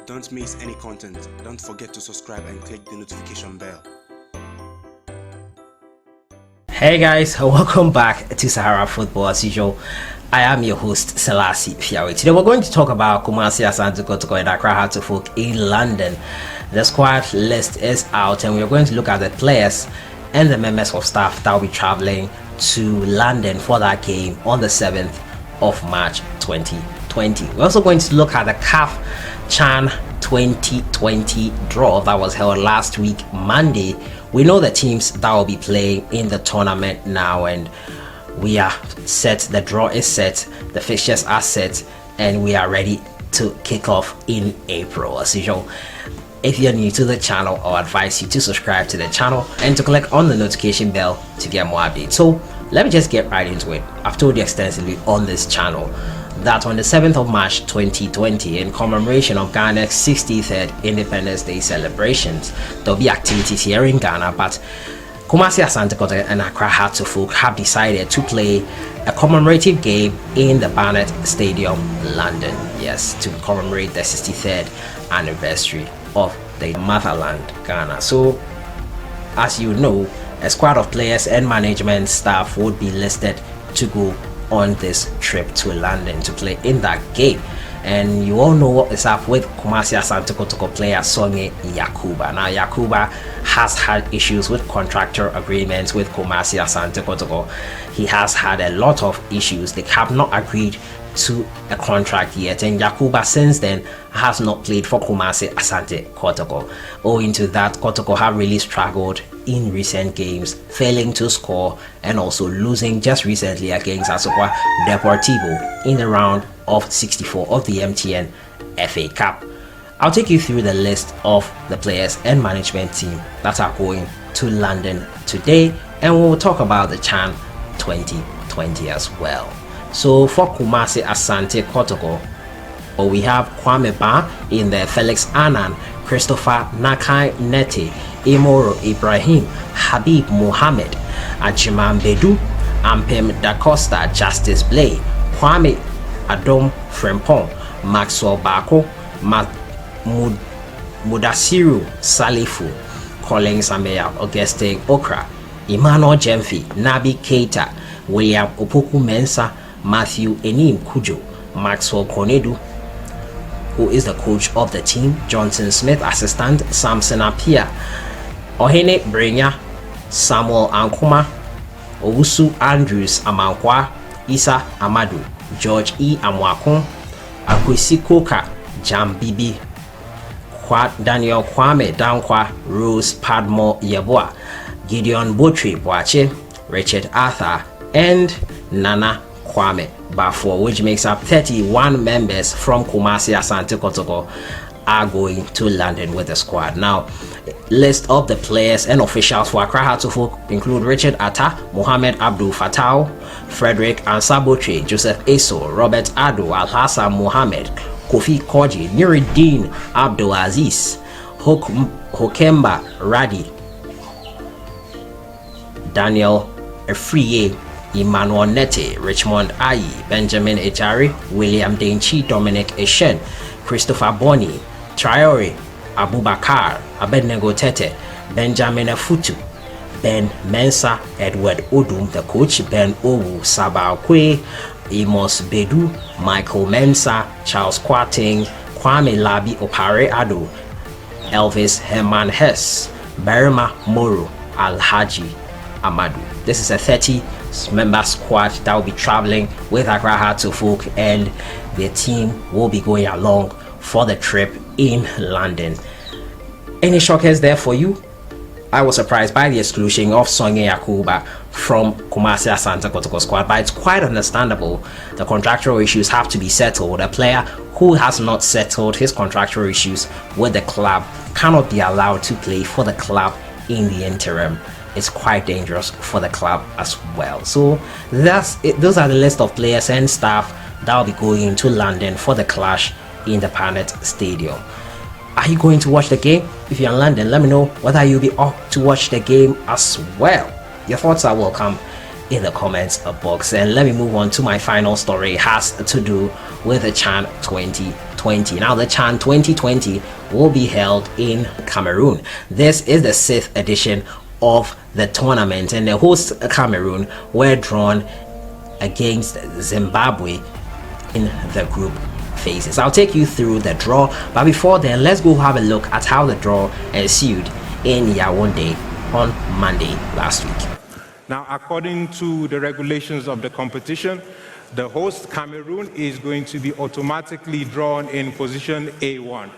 Don't miss any content. Don't forget to subscribe and click the notification bell. Hey guys, welcome back to Sahara Football. As usual, I am your host Selassie Fiawe. Today we're going to talk about KUMASI, Asante Kotoko and ACCRA Hearts of Oak in London. The squad list is out and we're going to look at the players and the members of staff that will be traveling to London for that game on the 7th of March 2020. We're also going to look at the CAF Chan 2020 draw that was held last week Monday. We know the teams that will be playing in the tournament now, and we are set. The draw is set, the fixtures are set, and we are ready to kick off in April. As usual, if you're new to the channel, I'll advise you to subscribe to the channel and to click on the notification bell to get more updates. So let me just get right into it. I've told you extensively on this channel that on the 7th of March 2020, in commemoration of Ghana's 63rd Independence Day celebrations, there'll be activities here in Ghana, but KUMASI, Asante Kotoko and ACCRA Hearts of Oak have decided to play a commemorative game in the Barnet Stadium, London. Yes, to commemorate the 63rd anniversary of the motherland, Ghana. So, as you know, a squad of players and management staff would be listed to go on this trip to London to play in that game. And you all know what is up with KUMASI Asante Kotoko player Songe Yakuba. Now Yakuba has had issues with contractor agreements with KUMASI Asante Kotoko. He has had a lot of issues. They have not agreed to a contract yet, and Yakuba since then has not played for KUMASI Asante Kotoko. Owing to that, Kotoko have really struggled in recent games, failing to score and also losing just recently against Asokwa Deportivo in the round of 64 of the MTN FA Cup. I'll take you through the list of the players and management team that are going to London today, and we'll talk about the Chan 2020 as well. So for KUMASI Asante Kotoko, we have Kwame Ba in there, Felix Annan, Christopher Nakai Nete, Imoro Ibrahim, Habib Mohammed, Ajiman Bedu, Ampem Da Costa, Justice Blay, Kwame Adom Frempong, Maxwell Bako, Mudasiru Salifu, Collins Ameya, Augustine Okra, Emmanuel Jemfi, Nabi Keita, William Opoku Mensah, Matthew Enim Kujo, Maxwell Konedu, who is the coach of the team, Johnson Smith, assistant, Samson Apia, Ohene Brenya, Samuel Ankuma, Owusu Andrews Amankwa, Isa Amadu, George E. Amwakon, Akwesi Koka, Jambibi, Daniel Kwame Dankwa, Rose Padmore Yeboah, Gideon Botri Boache, Richard Arthur, and Nana Kwame Bafo, which makes up 31 members from KUMASI Asante Kotoko are going to London with the squad. Now, list of the players and officials for ACCRA Hearts of Oak include Richard Atta, Mohamed Abdul Fatau, Frederick Ansabotre, Joseph Eso, Robert Ado, Al-Hassan Mohamed, Kofi Koji, Nuruddin Abdul Aziz, Hokemba Radi, Daniel Efriye, Emmanuel Nete, Richmond Ayi, Benjamin Ejari, William Denchi, Dominic Eshen, Christopher Boni, Traore, Abubakar, Abednego Tete, Benjamin Afutu, Ben Mensah, Edward Odum, the coach, Ben Owu, Sabah Kwe, Amos Bedu, Michael Mensah, Charles Kwating, Kwame Labi Opare Ado, Elvis Herman Hess, Berima Moro, Alhaji Amadu. This is a 30-member squad that will be traveling with ACCRA Hearts of Oak, and their team will be going along for the trip in London. Any shockers there for you? I was surprised by the exclusion of Songe Yakuba from KUMASI Asante Kotoko squad, but it's quite understandable. The contractual issues have to be settled. A player who has not settled his contractual issues with the club cannot be allowed to play for the club in the interim. It's quite dangerous for the club as well. So that's it. Those are the list of players and staff that will be going to London for the clash in the Barnet Stadium. Are you going to watch the game? If you're in London, let me know whether you'll be up to watch the game as well. Your thoughts are welcome in the comments box. And let me move on to my final story. It has to do with the Chan 2020 2020. Now the CHAN 2020 will be held in Cameroon. This is the 6th edition of the tournament, and the host Cameroon were drawn against Zimbabwe in the group phases. I'll take you through the draw, but before then, let's go have a look at how the draw ensued in Yaoundé on Monday last week. Now, according to the regulations of the competition, the host Cameroon is going to be automatically drawn in position A1,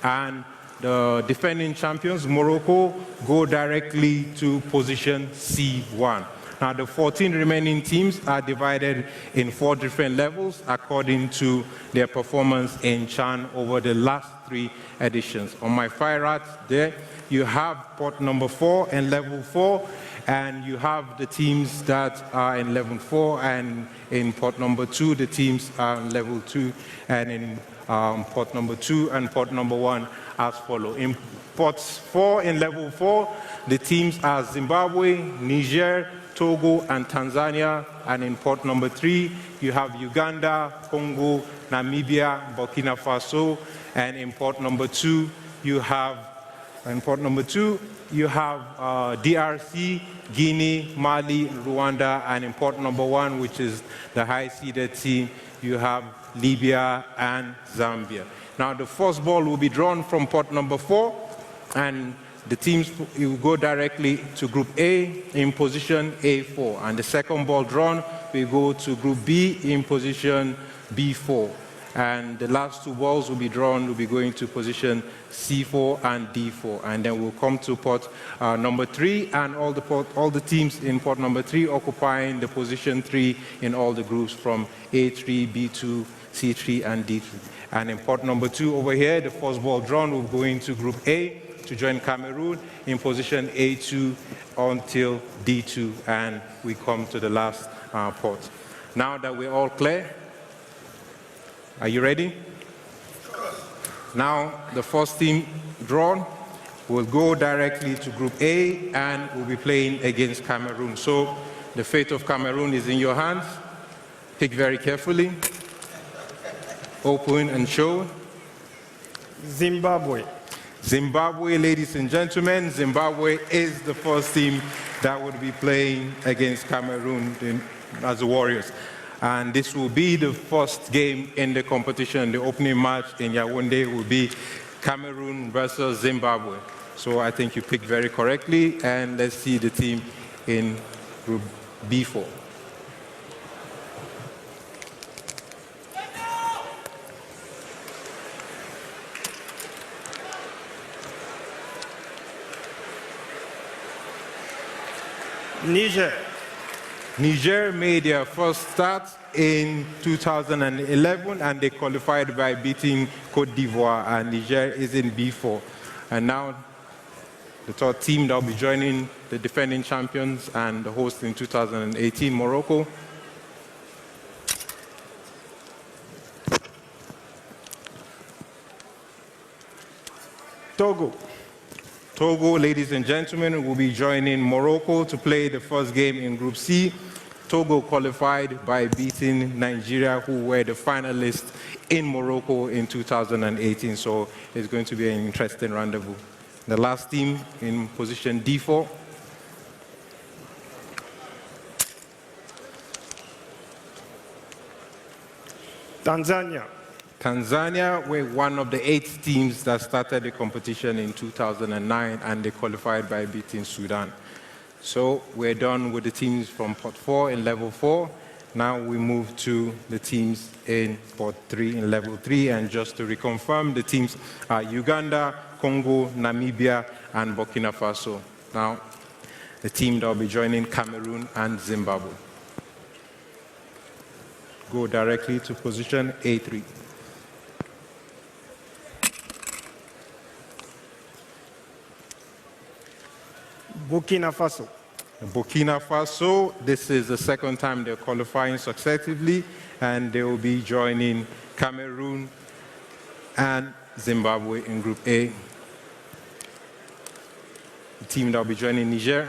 and the defending champions Morocco go directly to position C1. Now, the 14 remaining teams are divided in 4 different levels according to their performance in CHAN over the last 3 editions. On my far right there, you have port number 4 and level 4, and you have the teams that are in level 4, and in port number 2, the teams are in level 2, and in port number 2 and port number 1 as follow. In ports 4 in level 4, the teams are Zimbabwe, Niger, Togo, and Tanzania, and in port number 3, you have Uganda, Congo, Namibia, Burkina Faso, and in port number 2, you have DRC, Guinea, Mali, Rwanda, and in port number 1, which is the high-seeded team, you have Libya and Zambia. Now, the first ball will be drawn from port number 4, and the teams will go directly to Group A in position A4, and the second ball drawn will go to Group B in position B4. And the last 2 balls will be drawn, will be going to position C4 and D4. And then we'll come to port number 3, and all the teams in port number 3 occupying the position 3 in all the groups from A3, B2, C3, and D3. And in port number 2 over here, the first ball drawn will go into Group A to join Cameroon in position A2 until D2, and we come to the last port. Now that we're all clear, are you ready? Now, the first team drawn will go directly to Group A and will be playing against Cameroon. So the fate of Cameroon is in your hands. Pick very carefully. Open and show. Zimbabwe. Zimbabwe, ladies and gentlemen, Zimbabwe is the first team that would be playing against Cameroon as the Warriors. And this will be the first game in the competition. The opening match in Yaoundé will be Cameroon versus Zimbabwe. So I think you picked very correctly, and let's see the team in Group B4. Niger. Niger made their first start in 2011, and they qualified by beating Côte d'Ivoire, and Niger is in B4. And now the third team that will be joining the defending champions and the host in 2018, Morocco. Togo. Togo, ladies and gentlemen, will be joining Morocco to play the first game in Group C. Togo qualified by beating Nigeria, who were the finalists in Morocco in 2018, so it's going to be an interesting rendezvous. The last team in position D4. Tanzania. Tanzania were one of the 8 teams that started the competition in 2009, and they qualified by beating Sudan. So we're done with the teams from Port 4 in level 4. Now we move to the teams in Port 3 in level 3, and just to reconfirm, the teams are Uganda, Congo, Namibia, and Burkina Faso. Now, the team that will be joining Cameroon and Zimbabwe. Go directly to position A3. Burkina Faso. Burkina Faso, this is the second time they're qualifying successively, and they will be joining Cameroon and Zimbabwe in Group A. The team that will be joining Niger.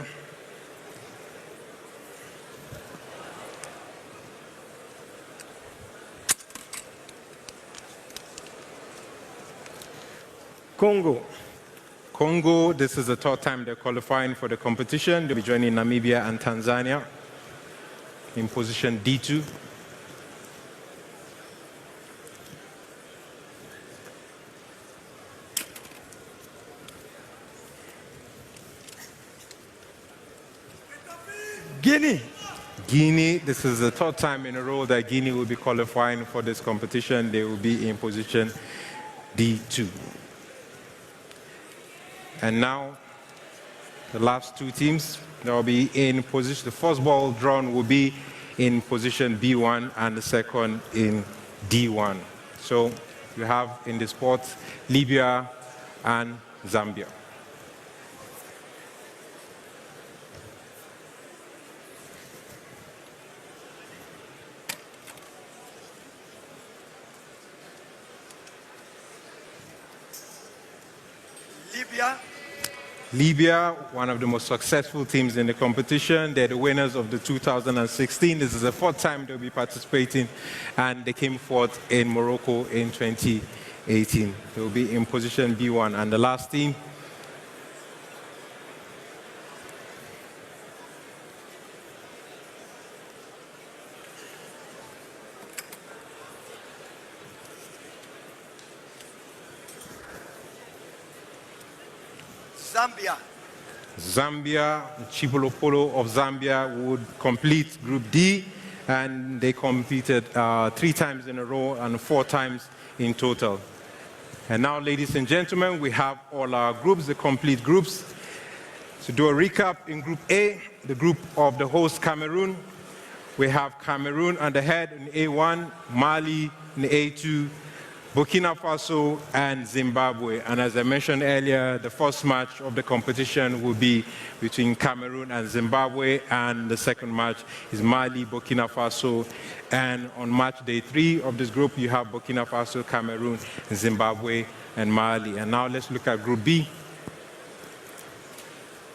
Congo, Congo, this is the third time they're qualifying for the competition. They'll be joining Namibia and Tanzania in position D2. Guinea, this is the third time in a row that Guinea will be qualifying for this competition. They will be in position D2. And now, the last two teams, they'll be in position. The first ball drawn will be in position B1 and the second in D1. So you have in the sport Libya and Zambia. Libya, one of the most successful teams in the competition. They're the winners of the 2016. This is the fourth time they'll be participating, and they came fourth in Morocco in 2018. They'll be in position B1. And the last team, Zambia, Chipolopolo of Zambia would complete Group D, and they competed 3 times in a row and 4 times in total. And now, ladies and gentlemen, we have all our groups, the complete groups. To do a recap, in Group A, the group of the host Cameroon, we have Cameroon on the head in A1, Mali in A2, Burkina Faso and Zimbabwe. And as I mentioned earlier, the first match of the competition will be between Cameroon and Zimbabwe, and the second match is Mali, Burkina Faso. And on match day 3 of this group, you have Burkina Faso, Cameroon, Zimbabwe, and Mali. And now let's look at Group B.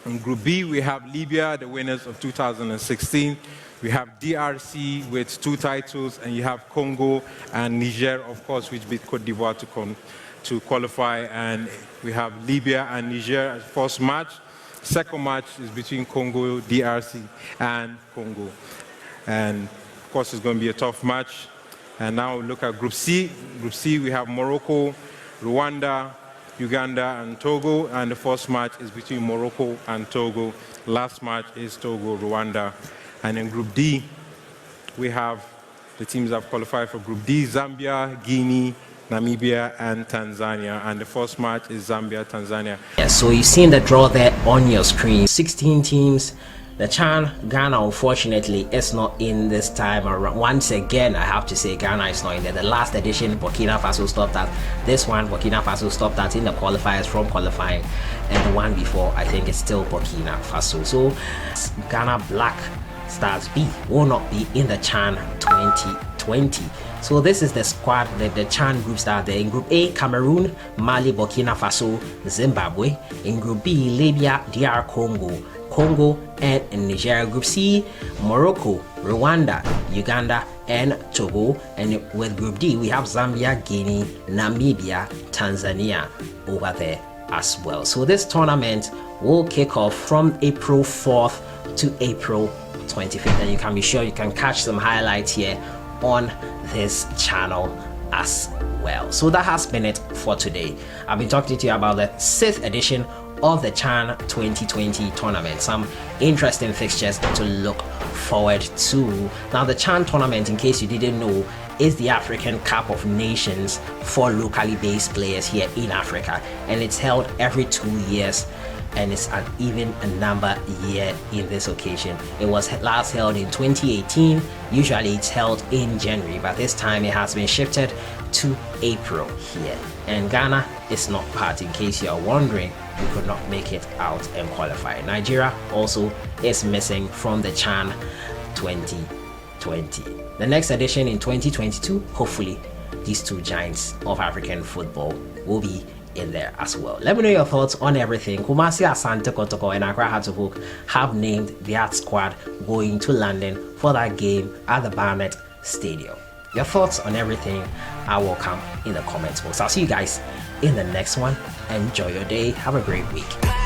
In Group B, we have Libya, the winners of 2016. We have DRC with 2 titles, and you have Congo and Niger, of course, which beat Cote d'Ivoire to qualify. And we have Libya and Niger as first match. Second match is between Congo, DRC, and Congo. And of course, it's going to be a tough match. And now look at Group C. Group C, we have Morocco, Rwanda, Uganda, and Togo. And the first match is between Morocco and Togo. Last match is Togo, Rwanda. And in Group D, we have the teams that have qualified for Group D: Zambia, Guinea, Namibia, and Tanzania. And the first match is Zambia, Tanzania. Yeah, so you've seen the draw there on your screen. 16 teams. The Chan, Ghana, unfortunately, is not in this time around. Once again, I have to say Ghana is not in there. The last edition, Burkina Faso stopped that. This one, Burkina Faso stopped that in the qualifiers from qualifying. And the one before, I think, is still Burkina Faso. So Ghana Black Stars B will not be in the Chan 2020. So this is the squad, the Chan groups that are there. In Group A, Cameroon, Mali, Burkina Faso, Zimbabwe. In Group B, Libya, DR Congo, and in Nigeria. Group C, Morocco, Rwanda, Uganda, and Togo. And with Group D, we have Zambia, Guinea, Namibia, Tanzania over there as well. So this tournament will kick off from April 4th to April 25th, and you can be sure you can catch some highlights here on this channel as well. So that has been it for today. I've been talking to you about the 6th edition of the Chan 2020 tournament. Some interesting fixtures to look forward to. Now, the Chan tournament, in case you didn't know, is the African Cup of Nations for locally based players here in Africa, and it's held every 2 years, and it's an even number year in this occasion. It was last held in 2018. Usually it's held in January, but this time it has been shifted to April here. And Ghana is not part, in case you're wondering. We could not make it out and qualify. Nigeria also is missing from the Chan 2020. The next edition in 2022, hopefully these two giants of African football will be in there as well. Let me know your thoughts on everything. KUMASI, Asante Kotoko, and ACCRA Hatofuk have named their squad going to London for that game at the Barnet Stadium. Your thoughts on everything are welcome in the comments box. I'll see you guys in the next one. enjoy your day. Have a great week.